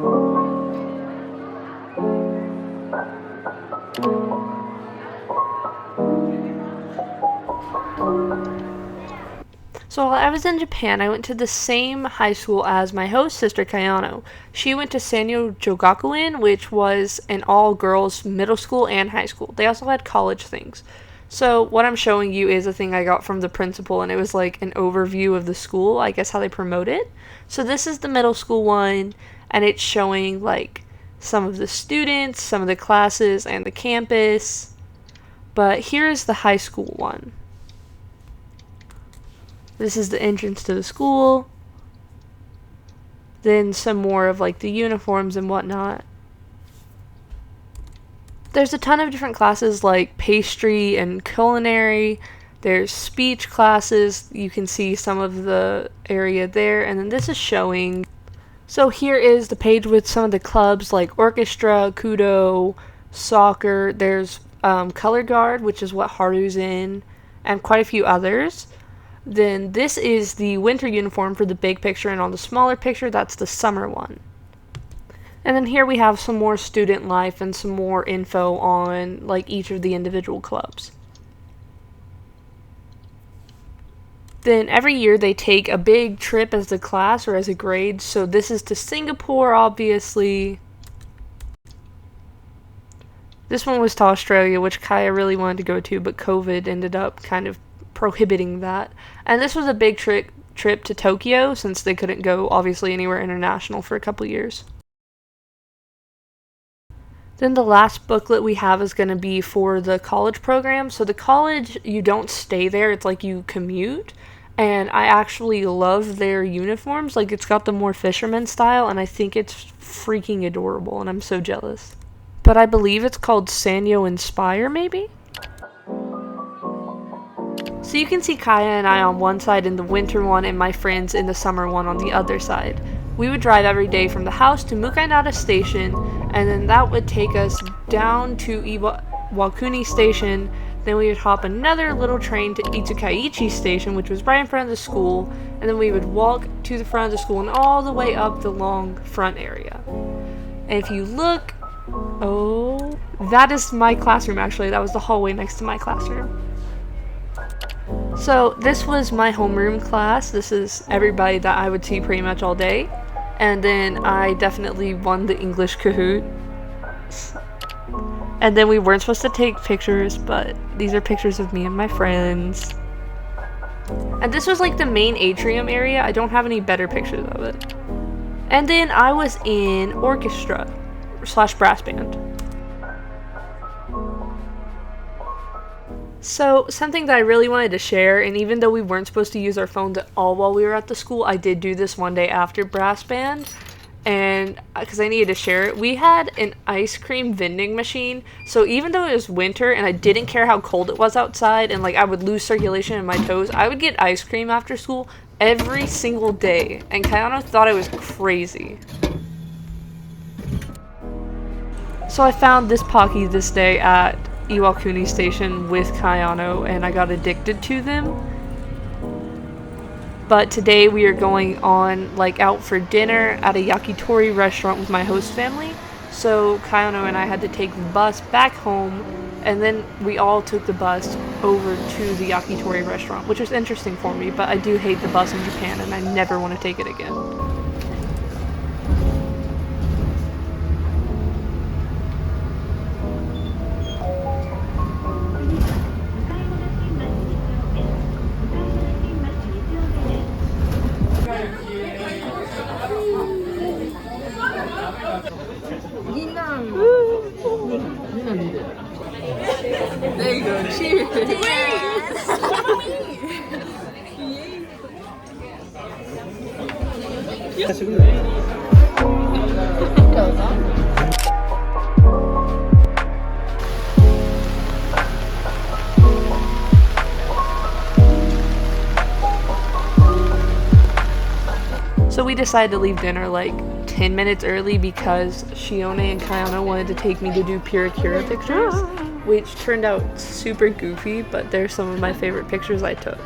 So while I was in Japan, I went to the same high school as my host sister Kayano. She went to Sanyo Jogakuen, which was an all-girls middle school and high school. They also had college things. So what I'm showing you is a thing I got from the principal, and it was like an overview of the school, I guess how they promote it. So this is the middle school one, and it's showing like some of the students, some of the classes, and the campus. But here is the high school one. This is the entrance to the school. Then some more of like the uniforms and whatnot. There's a ton of different classes like pastry and culinary. There's speech classes. You can see some of the area there. And then this is showing. So here is the page with some of the clubs like orchestra, kudo, soccer. There's color guard, which is what Haru's in, and quite a few others. Then this is the winter uniform for the big picture, and on the smaller picture, that's the summer one. And then here we have some more student life and some more info on like each of the individual clubs. Then every year they take a big trip as a class or as a grade. So this is to Singapore, obviously. This one was to Australia, which Kaya really wanted to go to, but COVID ended up kind of prohibiting that. And this was a big trip to Tokyo, since they couldn't go obviously anywhere international for a couple years. Then the last booklet we have is going to be for the college program. So the college, you don't stay there, it's like you commute. And I actually love their uniforms. Like, it's got the more fisherman style, and I think it's freaking adorable, and I'm so jealous. But I believe it's called Sanyo Inspire, maybe? So you can see Kaya and I on one side in the winter one, and my friends in the summer one on the other side. We would drive every day from the house to Mukainara Station, and then that would take us down to Iwakuni Station. Then we would hop another little train to Itsukaichi Station, which was right in front of the school, and then we would walk to the front of the school and all the way up the long front area. And if you look, oh, that is my classroom actually. That was the hallway next to my classroom. So this was my homeroom class. This is everybody that I would see pretty much all day. And then I definitely won the English Kahoot. And then we weren't supposed to take pictures, but these are pictures of me and my friends. And this was like the main atrium area. I don't have any better pictures of it. And then I was in orchestra / brass band. So something that I really wanted to share, and even though we weren't supposed to use our phones at all while we were at the school, I did do this one day after brass band. And because I needed to share it, we had an ice cream vending machine. So even though it was winter and I didn't care how cold it was outside, and like I would lose circulation in my toes, I would get ice cream after school every single day. And Kayano thought I was crazy. So I found this Pocky this day at Iwakuni Station with Kayano, and I got addicted to them. But today we are going on like out for dinner at a yakitori restaurant with my host family. So Kayano and I had to take the bus back home, and then we all took the bus over to the yakitori restaurant, which was interesting for me, but I do hate the bus in Japan and I never want to take it again. There you go. Cheers. So we decided to leave dinner like 10 minutes early because Shione and Kayano wanted to take me to do Purikura pictures, which turned out super goofy, but they're some of my favorite pictures I took.